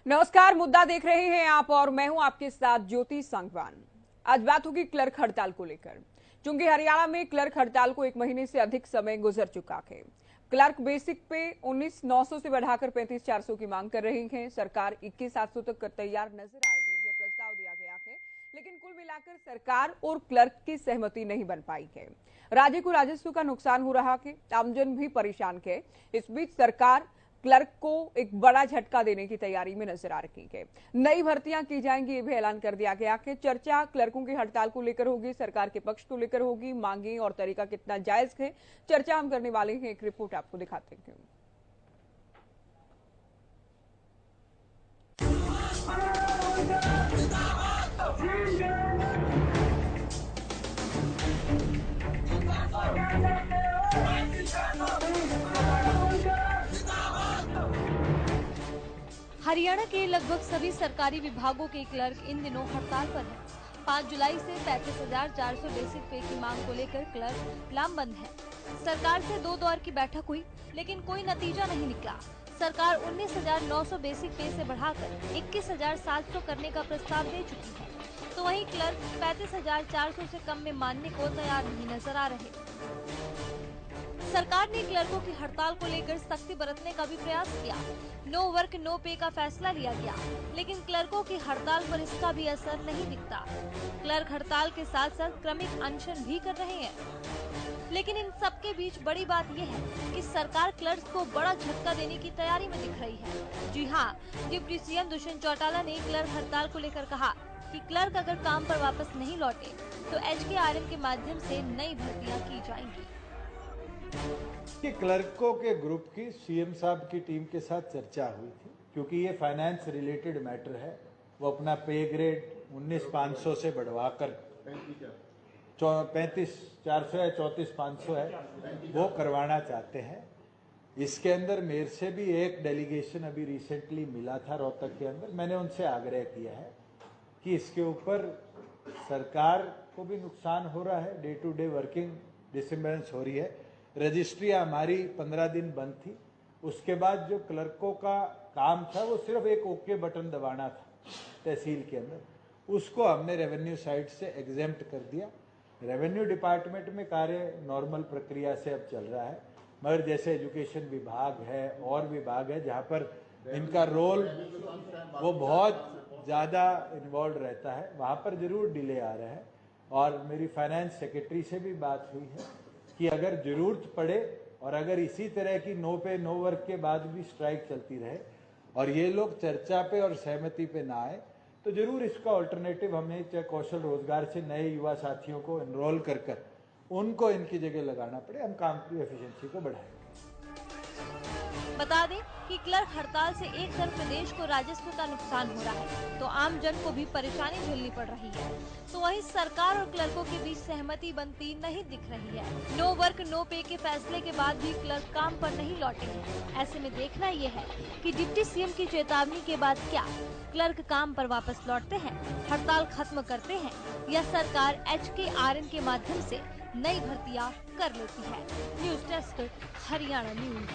नमस्कार, मुद्दा देख रहे हैं आप और मैं हूं आपके साथ ज्योति संगवान। आज बात होगी क्लर्क हड़ताल को लेकर। चूंकि हरियाणा में क्लर्क हड़ताल को 1 महीने से अधिक समय गुजर चुका है। क्लर्क बेसिक पे 19,900 से बढ़ाकर 35,400 की मांग कर रही है। सरकार 21,700 तक तैयार नजर आ रही है, प्रस्ताव दिया गया है, लेकिन कुल मिलाकर सरकार और क्लर्क की सहमति नहीं बन पाई है। राज्य को राजस्व का नुकसान हो रहा है, आमजन भी परेशान है। इस बीच सरकार क्लर्क को एक बड़ा झटका देने की तैयारी में नजर आ रही है। नई भर्तियां की जाएंगी, ये भी ऐलान कर दिया गया है। चर्चा क्लर्कों की हड़ताल को लेकर होगी, सरकार के पक्ष को लेकर होगी। मांगे और तरीका कितना जायज है, चर्चा हम करने वाले हैं। एक रिपोर्ट आपको दिखाते हैं। हरियाणा के लगभग सभी सरकारी विभागों के क्लर्क इन दिनों हड़ताल पर हैं। 5 जुलाई से 35,400 बेसिक पे की मांग को लेकर क्लर्क लामबंद है। सरकार से 2 दौर की बैठक हुई, लेकिन कोई नतीजा नहीं निकला। सरकार 19,900 बेसिक पे से बढ़ाकर 21,700 करने का प्रस्ताव दे चुकी है, तो वहीं क्लर्क 35,400 से कम में मानने को तैयार नहीं नजर आ रहे। सरकार ने क्लर्कों की हड़ताल को लेकर सख्ती बरतने का भी प्रयास किया। नो वर्क नो पे का फैसला लिया गया, लेकिन क्लर्कों की हड़ताल पर इसका भी असर नहीं दिखता। क्लर्क हड़ताल के साथ साथ क्रमिक अनशन भी कर रहे हैं। लेकिन इन सबके बीच बड़ी बात यह है कि सरकार क्लर्क को बड़ा झटका देने की तैयारी में दिख रही है। जी हाँ, डिप्टी सीएम दुष्यंत चौटाला ने क्लर्क हड़ताल को लेकर कहा कि क्लर्क अगर काम पर वापस नहीं लौटे तो HKRN के माध्यम से नई भर्तियां की जाएंगी। कि क्लर्कों के ग्रुप की सीएम साहब की टीम के साथ चर्चा हुई थी, क्योंकि ये फाइनेंस रिलेटेड मैटर है। वो अपना पे ग्रेड 19,500 से बढ़वाकर 35,400 है, 34,500 है, वो करवाना चाहते हैं। इसके अंदर मेरे से भी एक डेलीगेशन अभी रिसेंटली मिला था रोहतक के अंदर। मैंने उनसे आग्रह किया है कि इसके ऊपर सरकार को भी नुकसान हो रहा है, डे टू डे वर्किंग डिसइम्बेलेंस हो रही है। रजिस्ट्रियाँ हमारी 15 दिन बंद थी। उसके बाद जो क्लर्कों का काम था वो सिर्फ एक ओके बटन दबाना था तहसील के अंदर, उसको हमने रेवेन्यू साइड से एग्जेम्प्ट कर दिया। रेवेन्यू डिपार्टमेंट में कार्य नॉर्मल प्रक्रिया से अब चल रहा है, मगर जैसे एजुकेशन विभाग है और विभाग है जहाँ पर इनका रोल वो बहुत ज़्यादा इन्वॉल्व रहता है, वहाँ पर जरूर डिले आ रहा है। और मेरी फाइनेंस सेक्रेटरी से भी बात हुई है कि अगर जरूरत पड़े और अगर इसी तरह की नो पे नो वर्क के बाद भी स्ट्राइक चलती रहे और ये लोग चर्चा पे और सहमति पे ना आए, तो जरूर इसका ऑल्टरनेटिव हमें चाहे कौशल रोजगार से नए युवा साथियों को एनरोल कर उनको इनकी जगह लगाना पड़े। हम काम की एफिशिएंसी को बढ़ाएंगे। बता दें कि क्लर्क हड़ताल से एक तरफ प्रदेश को राजस्व का नुकसान हो रहा है, तो आम जन को भी परेशानी झेलनी पड़ रही है, तो वहीं सरकार और क्लर्कों के बीच सहमति बनती नहीं दिख रही है। नो वर्क नो पे के फैसले के बाद भी क्लर्क काम पर नहीं लौटे हैं। ऐसे में देखना ये है कि डिप्टी सीएम की चेतावनी के बाद क्या क्लर्क काम पर वापस लौटते हैं, हड़ताल खत्म करते हैं, या सरकार HKRN के माध्यम से नई भर्तियां कर लेती है। News desk, Haryana news.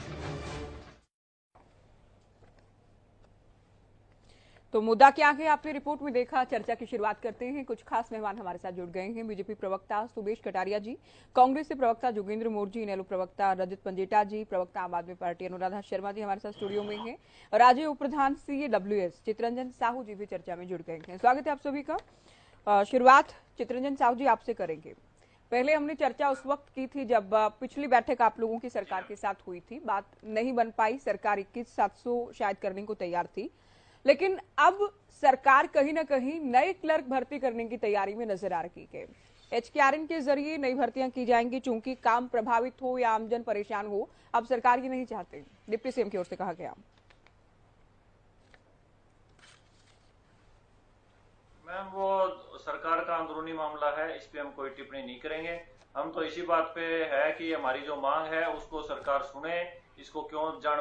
तो मुद्दा क्या है आपने रिपोर्ट में देखा। चर्चा की शुरुआत करते हैं। कुछ खास मेहमान हमारे साथ जुड़ गए हैं। बीजेपी प्रवक्ता सुबेश कटारिया जी, कांग्रेस से प्रवक्ता जोगेंद्र मोर्जी, इनेलो प्रवक्ता रजत पंजेटा जी, प्रवक्ता आम आदमी पार्टी अनुराधा शर्मा जी हमारे साथ स्टूडियो में हैं, राज्य उप प्रधान CAWS चित्रंजन साहू जी भी चर्चा में जुड़ गए हैं। स्वागत है आप सभी का। शुरुआत चित्रंजन साहू जी आपसे करेंगे। पहले हमने चर्चा उस वक्त की थी जब पिछली बैठक आप लोगों की सरकार के साथ हुई थी, बात नहीं बन पाई, सरकार 21,700 शायद करने को तैयार थी, लेकिन अब सरकार कहीं ना कहीं नए क्लर्क भर्ती करने की तैयारी में नजर आ रही है। HKRN के जरिए नई भर्तियां की जाएंगी, चूंकि काम प्रभावित हो या आमजन परेशान हो, अब सरकार ये नहीं चाहते। डिप्टी सीएम की ओर से कहा गया। मैम, वो सरकार का अंदरूनी मामला है, इस पे हम कोई टिप्पणी नहीं करेंगे। हम तो इसी बात पे है कि हमारी जो मांग है उसको सरकार सुने, इसको क्यों जान